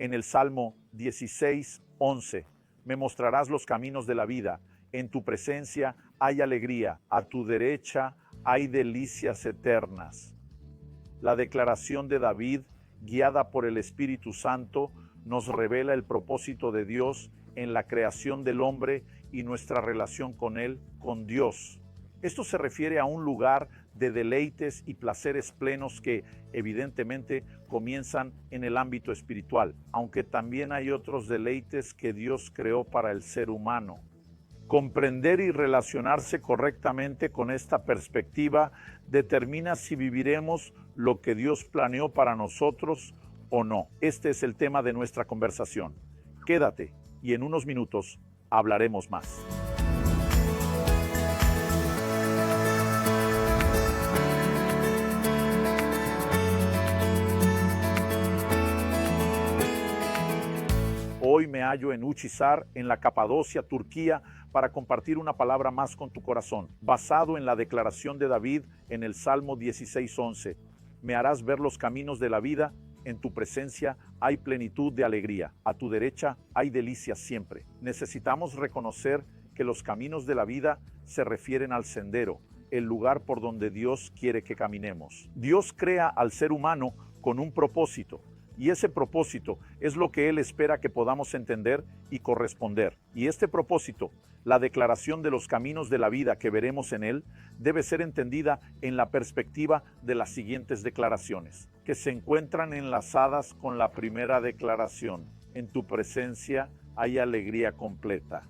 en el Salmo 16:11. Me mostrarás los caminos de la vida. En tu presencia hay alegría. A tu derecha hay delicias eternas. La declaración de David, guiada por el Espíritu Santo, nos revela el propósito de Dios en la creación del hombre y nuestra relación con él, con Dios. Esto se refiere a un lugar de deleites y placeres plenos que, evidentemente, comienzan en el ámbito espiritual, aunque también hay otros deleites que Dios creó para el ser humano. Comprender y relacionarse correctamente con esta perspectiva determina si viviremos lo que Dios planeó para nosotros o no. Este es el tema de nuestra conversación. Quédate y en unos minutos hablaremos más. Hoy me hallo en Uçhisar, en la Capadocia, Turquía, para compartir una palabra más con tu corazón, basado en la declaración de David en el Salmo 16:11. Me harás ver los caminos de la vida, en tu presencia hay plenitud de alegría, a tu derecha hay delicias siempre. Necesitamos reconocer que los caminos de la vida se refieren al sendero, el lugar por donde Dios quiere que caminemos. Dios crea al ser humano con un propósito, y ese propósito es lo que Él espera que podamos entender y corresponder. Y este propósito, la declaración de los caminos de la vida que veremos en Él, debe ser entendida en la perspectiva de las siguientes declaraciones, que se encuentran enlazadas con la primera declaración. En tu presencia hay alegría completa.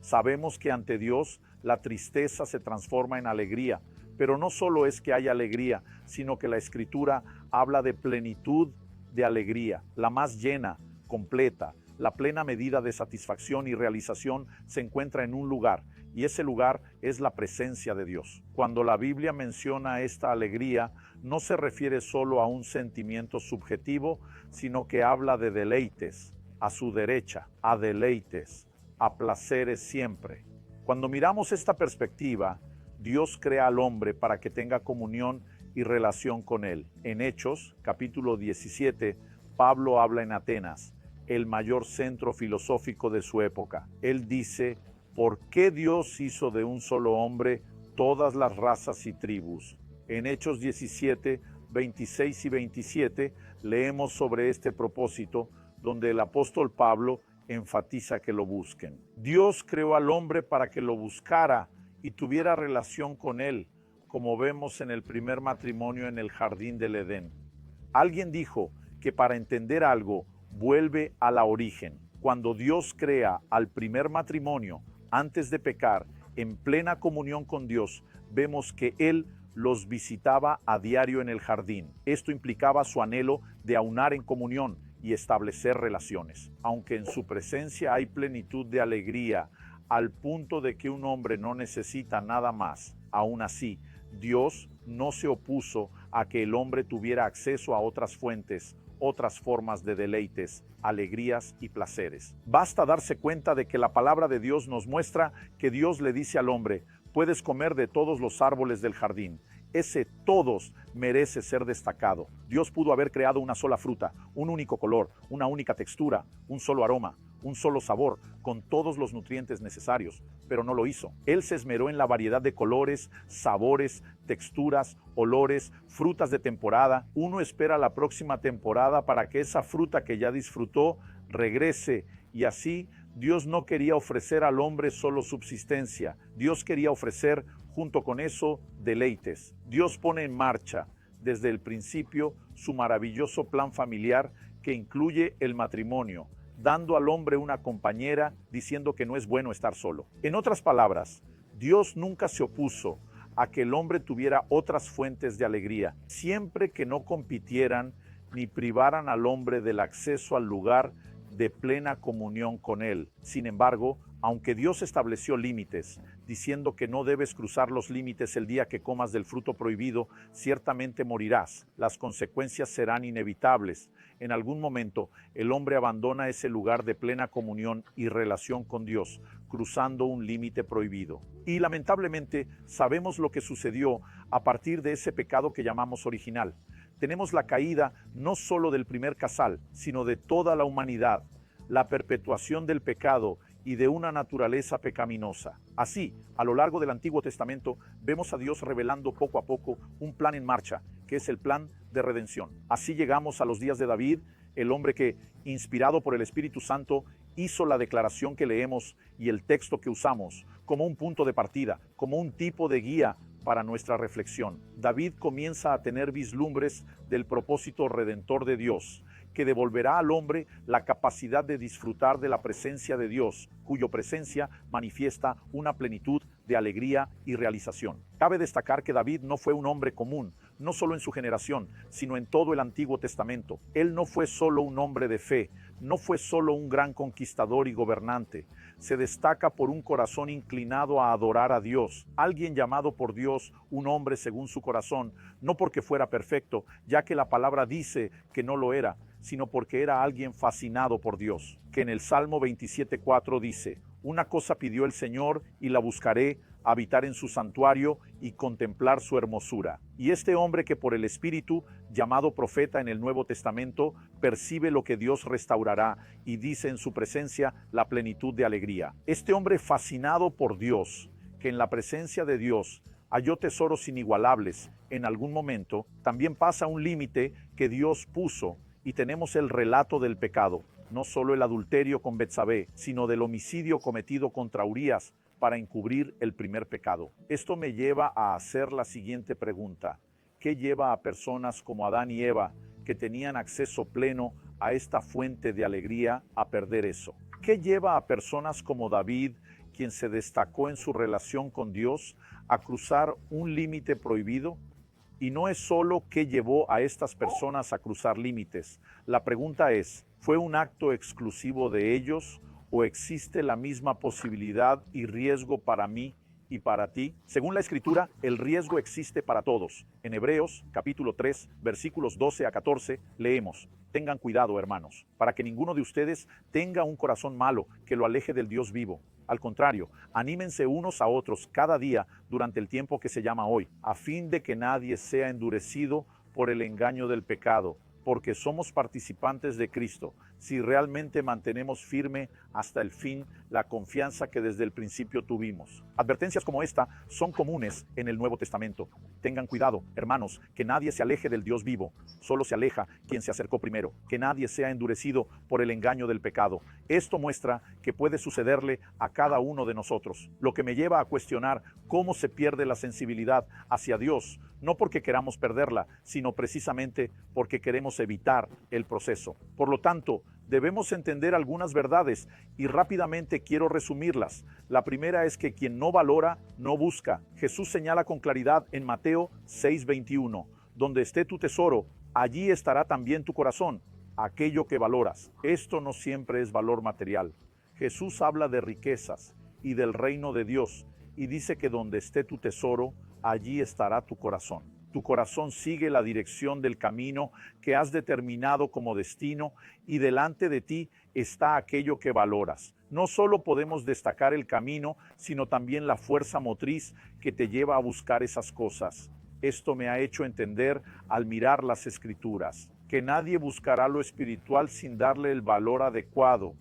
Sabemos que ante Dios la tristeza se transforma en alegría, pero no solo es que haya alegría, sino que la Escritura habla de plenitud de alegría, la más llena, completa. La plena medida de satisfacción y realización se encuentra en un lugar, y ese lugar es la presencia de Dios. Cuando la Biblia menciona esta alegría, no se refiere solo a un sentimiento subjetivo, sino que habla de deleites, a su derecha, a deleites, a placeres siempre. Cuando miramos esta perspectiva, Dios crea al hombre para que tenga comunión y relación con él. En Hechos, capítulo 17, Pablo habla en Atenas, el mayor centro filosófico de su época. Él dice, ¿por qué Dios hizo de un solo hombre todas las razas y tribus? En Hechos 17, 26 y 27, leemos sobre este propósito, donde el apóstol Pablo enfatiza que lo busquen. Dios creó al hombre para que lo buscara y tuviera relación con él, como vemos en el primer matrimonio en el jardín del Edén. Alguien dijo que para entender algo, vuelve a la origen. Cuando Dios crea al primer matrimonio, antes de pecar, en plena comunión con Dios, vemos que Él los visitaba a diario en el jardín. Esto implicaba su anhelo de aunar en comunión y establecer relaciones. Aunque en su presencia hay plenitud de alegría, al punto de que un hombre no necesita nada más, aún así, Dios no se opuso a que el hombre tuviera acceso a otras fuentes, otras formas de deleites, alegrías y placeres. Basta darse cuenta de que la palabra de Dios nos muestra que Dios le dice al hombre, puedes comer de todos los árboles del jardín. Ese todos merece ser destacado. Dios pudo haber creado una sola fruta, un único color, una única textura, un solo aroma, un solo sabor, con todos los nutrientes necesarios, pero no lo hizo. Él se esmeró en la variedad de colores, sabores, texturas, olores, frutas de temporada. Uno espera la próxima temporada para que esa fruta que ya disfrutó regrese, y así Dios no quería ofrecer al hombre solo subsistencia. Dios quería ofrecer, junto con eso, deleites. Dios pone en marcha, desde el principio, su maravilloso plan familiar que incluye el matrimonio, dando al hombre una compañera, diciendo que no es bueno estar solo. En otras palabras, Dios nunca se opuso a que el hombre tuviera otras fuentes de alegría, siempre que no compitieran ni privaran al hombre del acceso al lugar de plena comunión con Él. Sin embargo, aunque Dios estableció límites, diciendo que no debes cruzar los límites el día que comas del fruto prohibido, ciertamente morirás. Las consecuencias serán inevitables. En algún momento, el hombre abandona ese lugar de plena comunión y relación con Dios, cruzando un límite prohibido. Y lamentablemente, sabemos lo que sucedió a partir de ese pecado que llamamos original. Tenemos la caída no solo del primer casal, sino de toda la humanidad, la perpetuación del pecado y de una naturaleza pecaminosa. Así, a lo largo del Antiguo Testamento, vemos a Dios revelando poco a poco un plan en marcha, que es el plan de redención. Así llegamos a los días de David, el hombre que, inspirado por el Espíritu Santo, hizo la declaración que leemos y el texto que usamos como un punto de partida, como un tipo de guía para nuestra reflexión. David comienza a tener vislumbres del propósito redentor de Dios, que devolverá al hombre la capacidad de disfrutar de la presencia de Dios, cuya presencia manifiesta una plenitud de alegría y realización. Cabe destacar que David no fue un hombre común, no solo en su generación, sino en todo el Antiguo Testamento. Él no fue solo un hombre de fe, no fue solo un gran conquistador y gobernante. Se destaca por un corazón inclinado a adorar a Dios, alguien llamado por Dios un hombre según su corazón, no porque fuera perfecto, ya que la palabra dice que no lo era, sino porque era alguien fascinado por Dios, que en el Salmo 27:4 dice: una cosa pidió el Señor y la buscaré, habitar en su santuario y contemplar su hermosura. Y este hombre que por el Espíritu, llamado profeta en el Nuevo Testamento, percibe lo que Dios restaurará y dice en su presencia la plenitud de alegría. Este hombre fascinado por Dios, que en la presencia de Dios halló tesoros inigualables en algún momento, también pasa un límite que Dios puso y tenemos el relato del pecado, no solo el adulterio con Betsabé, sino del homicidio cometido contra Urías para encubrir el primer pecado. Esto me lleva a hacer la siguiente pregunta: ¿qué lleva a personas como Adán y Eva, que tenían acceso pleno a esta fuente de alegría, a perder eso? ¿Qué lleva a personas como David, quien se destacó en su relación con Dios, a cruzar un límite prohibido? Y no es solo qué llevó a estas personas a cruzar límites. La pregunta es, ¿fue un acto exclusivo de ellos o existe la misma posibilidad y riesgo para mí y para ti? Según la Escritura, el riesgo existe para todos. En Hebreos, capítulo 3, versículos 12 a 14, leemos: tengan cuidado, hermanos, para que ninguno de ustedes tenga un corazón malo que lo aleje del Dios vivo. Al contrario, anímense unos a otros cada día durante el tiempo que se llama hoy, a fin de que nadie sea endurecido por el engaño del pecado, porque somos participantes de Cristo, si realmente mantenemos firme hasta el fin la confianza que desde el principio tuvimos. Advertencias como esta son comunes en el Nuevo Testamento. Tengan cuidado, hermanos, que nadie se aleje del Dios vivo. Solo se aleja quien se acercó primero. Que nadie sea endurecido por el engaño del pecado. Esto muestra que puede sucederle a cada uno de nosotros, lo que me lleva a cuestionar cómo se pierde la sensibilidad hacia Dios, no porque queramos perderla, sino precisamente porque queremos evitar el proceso. Por lo tanto, debemos entender algunas verdades y rápidamente quiero resumirlas. La primera es que quien no valora, no busca. Jesús señala con claridad en Mateo 6:21, donde esté tu tesoro, allí estará también tu corazón, aquello que valoras. Esto no siempre es valor material. Jesús habla de riquezas y del reino de Dios y dice que donde esté tu tesoro, allí estará tu corazón. Tu corazón sigue la dirección del camino que has determinado como destino y delante de ti está aquello que valoras. No solo podemos destacar el camino, sino también la fuerza motriz que te lleva a buscar esas cosas. Esto me ha hecho entender al mirar las Escrituras, que nadie buscará lo espiritual sin darle el valor adecuado.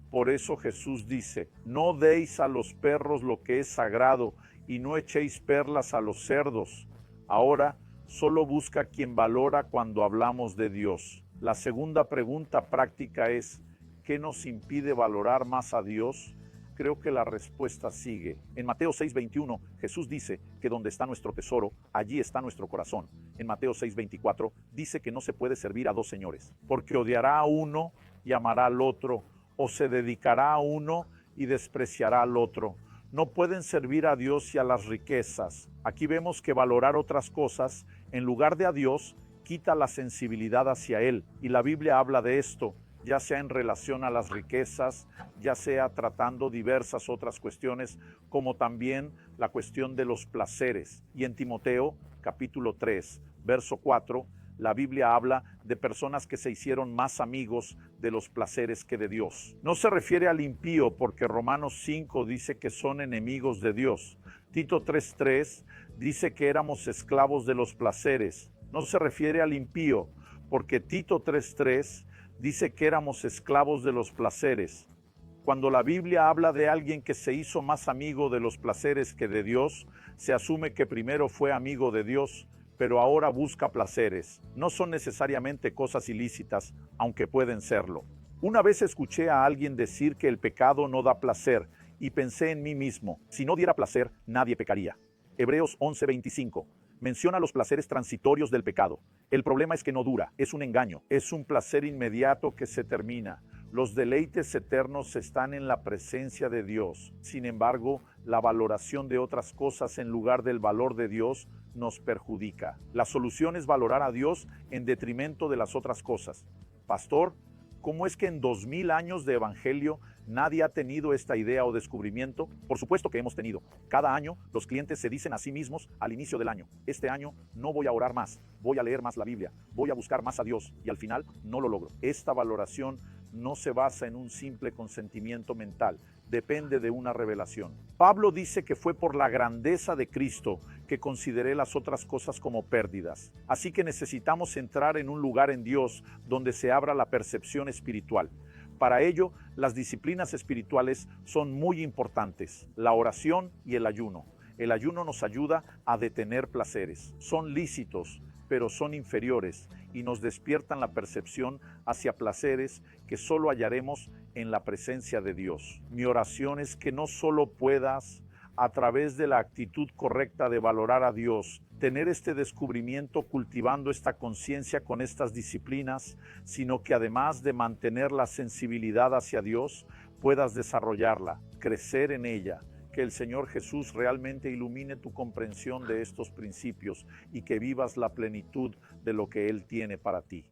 Por eso Jesús dice: no deis a los perros lo que es sagrado y no echéis perlas a los cerdos. Ahora, solo busca quien valora cuando hablamos de Dios. La segunda pregunta práctica es: ¿qué nos impide valorar más a Dios? Creo que la respuesta sigue. En Mateo 6:21, Jesús dice que donde está nuestro tesoro, allí está nuestro corazón. En Mateo 6:24 dice que no se puede servir a dos señores, porque odiará a uno y amará al otro, o se dedicará a uno y despreciará al otro. No pueden servir a Dios y a las riquezas. Aquí vemos que valorar otras cosas en lugar de a Dios quita la sensibilidad hacia Él. Y la Biblia habla de esto, ya sea en relación a las riquezas, ya sea tratando diversas otras cuestiones, como también la cuestión de los placeres. Y en Timoteo, capítulo 3, verso 4, la Biblia habla de personas que se hicieron más amigos de los placeres que de Dios. No se refiere al impío, porque Romanos 5 dice que son enemigos de Dios. Tito 3:3 dice que éramos esclavos de los placeres. No se refiere al impío, porque Tito 3:3 dice que éramos esclavos de los placeres. Cuando la Biblia habla de alguien que se hizo más amigo de los placeres que de Dios, se asume que primero fue amigo de Dios, pero ahora busca placeres. No son necesariamente cosas ilícitas, aunque pueden serlo. Una vez escuché a alguien decir que el pecado no da placer, y pensé en mí mismo, si no diera placer, nadie pecaría. Hebreos 11:25 menciona los placeres transitorios del pecado. El problema es que no dura, es un engaño, es un placer inmediato que se termina. Los deleites eternos están en la presencia de Dios. Sin embargo, la valoración de otras cosas en lugar del valor de Dios nos perjudica. La solución es valorar a Dios en detrimento de las otras cosas. Pastor, ¿cómo es que en 2000 años de evangelio nadie ha tenido esta idea o descubrimiento? Por supuesto que hemos tenido. Cada año los clientes se dicen a sí mismos al inicio del año: este año no voy a orar más, voy a leer más la Biblia, voy a buscar más a Dios, y al final no lo logro. Esta valoración no se basa en un simple consentimiento mental, depende de una revelación. Pablo dice que fue por la grandeza de Cristo que consideré las otras cosas como pérdidas. Así que necesitamos entrar en un lugar en Dios donde se abra la percepción espiritual. Para ello, las disciplinas espirituales son muy importantes: la oración y el ayuno. El ayuno nos ayuda a detener placeres. Son lícitos, pero son inferiores y nos despiertan la percepción hacia placeres que solo hallaremos en la presencia de Dios. Mi oración es que no solo puedas, a través de la actitud correcta de valorar a Dios, tener este descubrimiento cultivando esta conciencia con estas disciplinas, sino que además de mantener la sensibilidad hacia Dios, puedas desarrollarla, crecer en ella. Que el Señor Jesús realmente ilumine tu comprensión de estos principios y que vivas la plenitud de lo que Él tiene para ti.